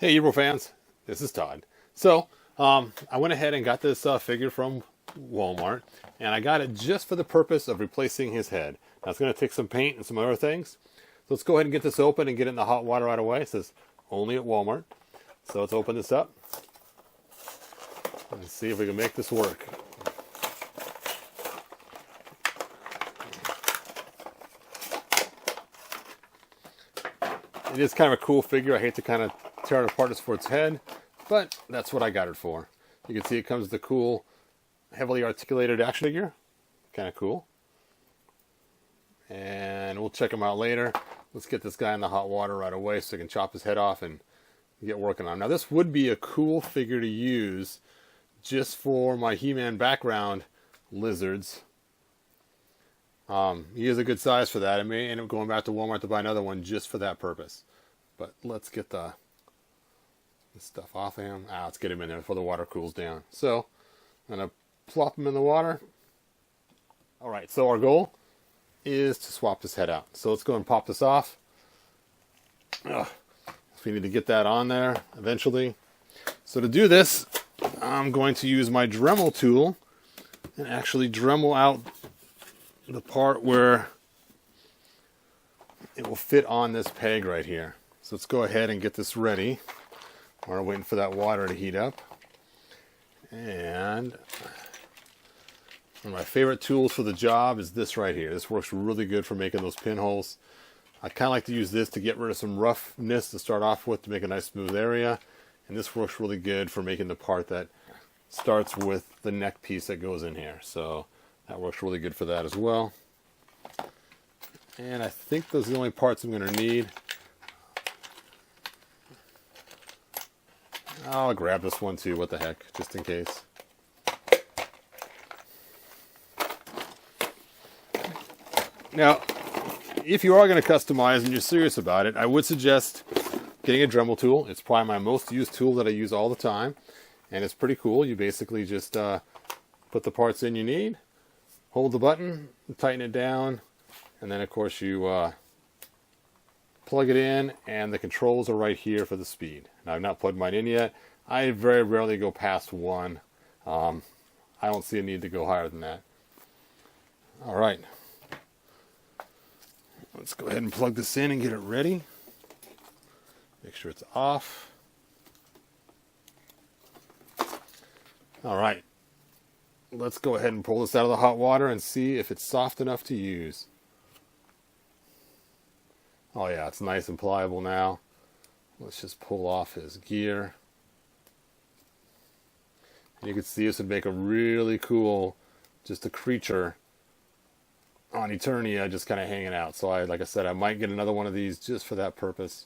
Hey, Euro fans, this is Todd. So, I went ahead and got this figure from Walmart, and I got it just for the purpose of replacing his head. Now, it's going to take some paint and some other things. So let's go ahead and get this open and get it in the hot water right away. It says only at Walmart. So let's open this up and see if we can make this work. It is kind of a cool figure. I hate to kind of tear it apart just for its head, but that's what I got it for. You can see it comes with the cool, heavily articulated action figure. Kind of cool. And we'll check him out later. Let's get this guy in the hot water right away so I can chop his head off and get working on him. Now, this would be a cool figure to use just for my He-Man background lizards. He is a good size for that. I may end up going back to Walmart to buy another one just for that purpose. But let's get this stuff off of him. Let's get him in there before the water cools down. So, I'm going to plop him in the water. Alright, so our goal is to swap this head out. So let's go and pop this off. We need to get that on there eventually. So to do this, I'm going to use my Dremel tool and actually Dremel out the part where it will fit on this peg right here. So let's go ahead and get this ready. We're waiting for that water to heat up. And one of my favorite tools for the job is this right here. This works really good for making those pinholes. I kind of like to use this to get rid of some roughness to start off with to make a nice smooth area. And this works really good for making the part that starts with the neck piece that goes in here. So that works really good for that as well. And I think those are the only parts I'm going to need. I'll grab this one too, what the heck, just in case. Now, if you are going to customize and you're serious about it, I would suggest getting a Dremel tool. It's probably my most used tool that I use all the time. And it's pretty cool. You basically just put the parts in you need, hold the button, tighten it down, and then of course you plug it in, and the controls are right here for the speed. Now, I've not plugged mine in yet. I very rarely go past 1. I don't see a need to go higher than that. All right. Let's go ahead and plug this in and get it ready. Make sure it's off. All right. Let's go ahead and pull this out of the hot water and see if it's soft enough to use. Oh yeah, it's nice and pliable now. Let's just pull off his gear. And you can see this would make a really cool, just a creature on Eternia just kind of hanging out. So like I said, I might get another one of these just for that purpose.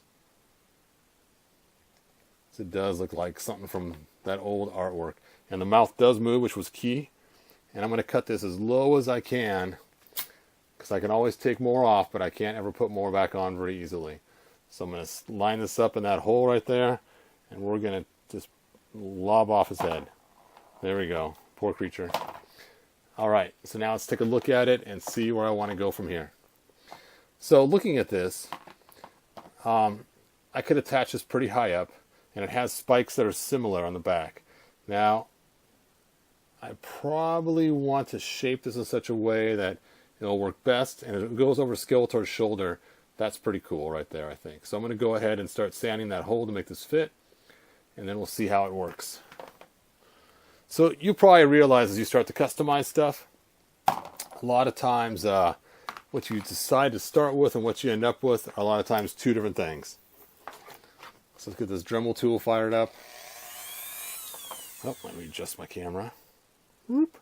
So it does look like something from that old artwork. And the mouth does move, which was key. And I'm going to cut this as low as I can, because I can always take more off, but I can't ever put more back on very easily. So I'm going to line this up in that hole right there, and we're going to just lob off his head. There we go. Poor creature. All right, so now let's take a look at it and see where I want to go from here. So looking at this, I could attach this pretty high up, and it has spikes that are similar on the back. Now, I probably want to shape this in such a way that it'll work best, and it goes over Skeletor's shoulder. That's pretty cool right there, I think. So I'm going to go ahead and start sanding that hole to make this fit, and then we'll see how it works. So you probably realize as you start to customize stuff, a lot of times what you decide to start with and what you end up with are a lot of times two different things. So let's get this Dremel tool fired up. Oh, let me adjust my camera. Whoop.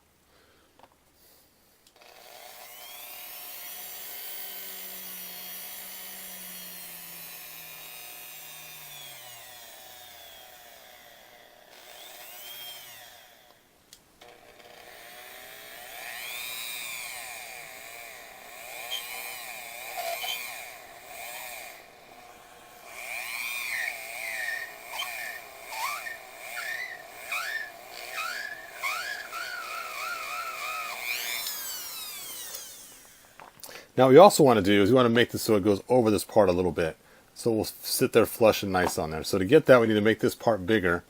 Now what we also want to do is we want to make this so it goes over this part a little bit. so we'll sit there flush and nice on there. So to get that, we need to make this part bigger.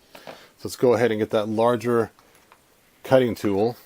So let's go ahead and get that larger cutting tool.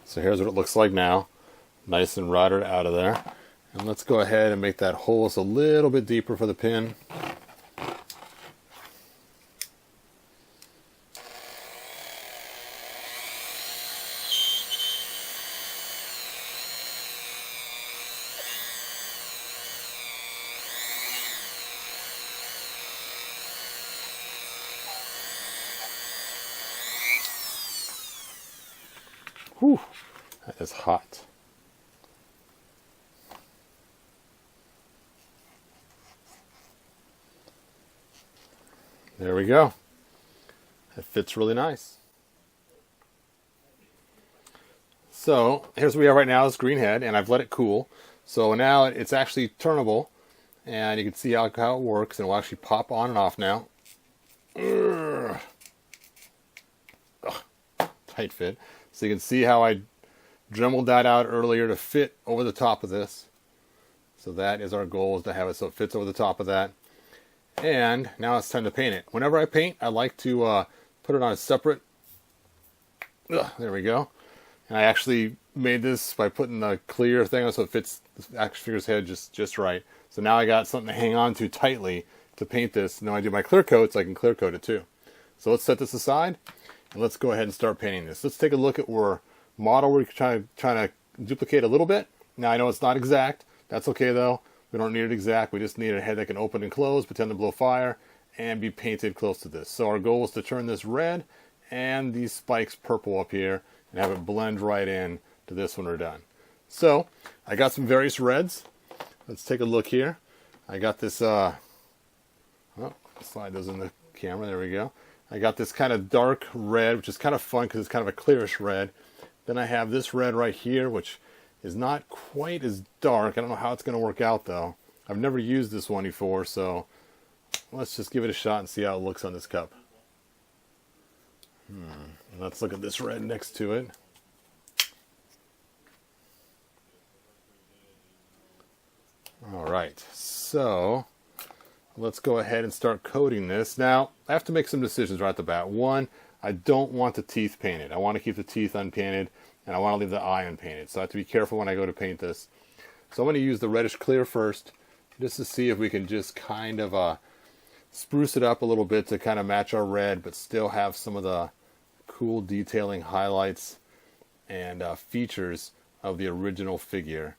So here's what it looks like now, nice and routed out of there. And let's go ahead and make that hole just a little bit deeper for the pin. Whew, that is hot. There we go. It fits really nice. So here's where we are right now, this green head, and I've let it cool. So now it's actually turnable, and you can see how it works, and it will actually pop on and off now. Ugh. Ugh, tight fit. So you can see how I dremeled that out earlier to fit over the top of this. So that is our goal, is to have it so it fits over the top of that. And now it's time to paint it. Whenever I paint, I like to put it on a separate... there we go. And I actually made this by putting the clear thing on so it fits the action figure's head just right. So now I got something to hang on to tightly to paint this. And when I do my clear coats, I can clear coat it too. So let's set this aside. And let's go ahead and start painting this. Let's take a look at our model we're trying to duplicate a little bit. Now I know it's not exact. That's okay though. We don't need it exact. We just need a head that can open and close, pretend to blow fire, and be painted close to this. So our goal is to turn this red and these spikes purple up here and have it blend right in to this when we're done. So I got some various reds. Let's take a look here. I got this, slide those in the camera. There we go. I got this kind of dark red, which is kind of fun because it's kind of a clearish red. Then I have this red right here, which is not quite as dark. I don't know how it's going to work out, though. I've never used this one before, so let's just give it a shot and see how it looks on this cup. Let's look at this red next to it. All right, so let's go ahead and start coating this. Now, I have to make some decisions right at the bat. One, I don't want the teeth painted. I want to keep the teeth unpainted, and I want to leave the eye unpainted. So I have to be careful when I go to paint this. So I'm going to use the reddish clear first, just to see if we can just kind of spruce it up a little bit to kind of match our red, but still have some of the cool detailing highlights and features of the original figure.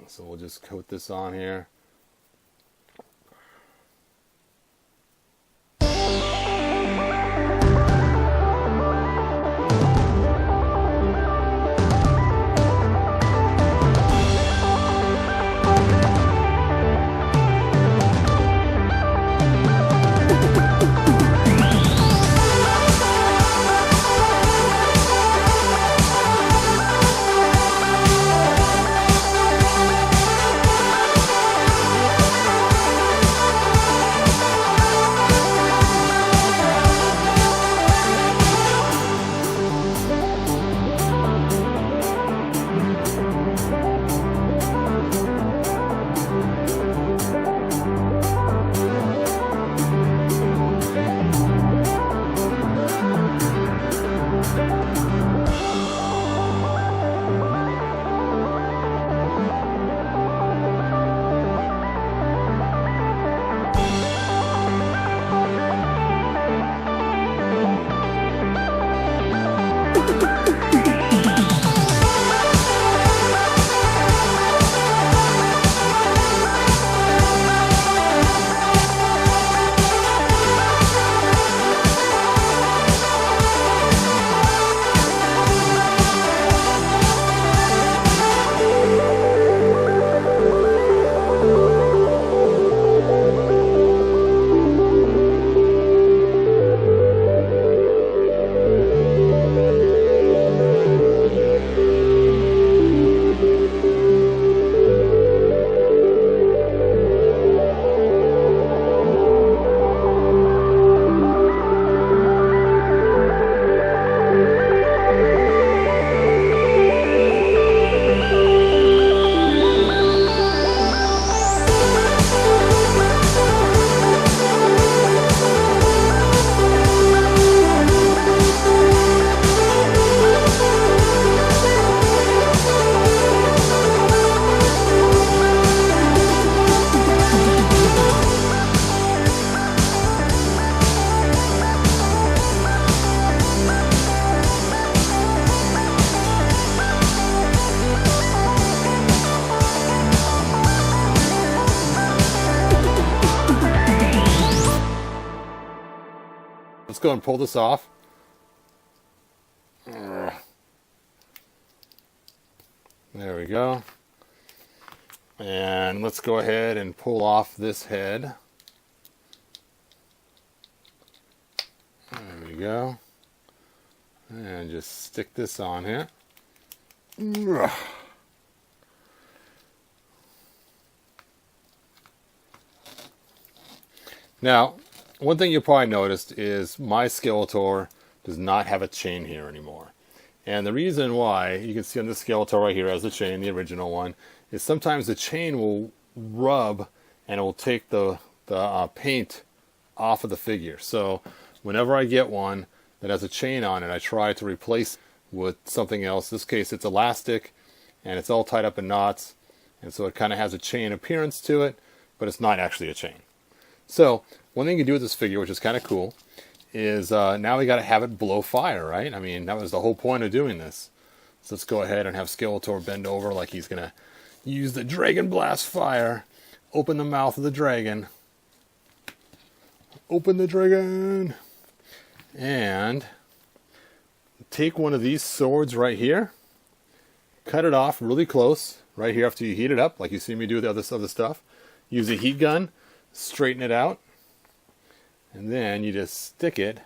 So we'll just coat this on here. go and pull this off. There we go. And let's go ahead and pull off this head. There we go. And just stick this on here. Now, one thing you probably noticed is my Skeletor does not have a chain here anymore. And the reason why, you can see on the Skeletor right here as the chain, the original one, is sometimes the chain will rub and it will take the paint off of the figure. So whenever I get one that has a chain on it, I try to replace it with something else. In this case, it's elastic and it's all tied up in knots. And so it kind of has a chain appearance to it, but it's not actually a chain. So one thing you can do with this figure, which is kind of cool, is now we got to have it blow fire, right? I mean, that was the whole point of doing this. So let's go ahead and have Skeletor bend over like he's going to use the Dragon Blast fire. Open the mouth of the dragon. Open the dragon. And take one of these swords right here. Cut it off really close right here after you heat it up, like you see me do with the other stuff. Use a heat gun. Straighten it out. And then you just stick it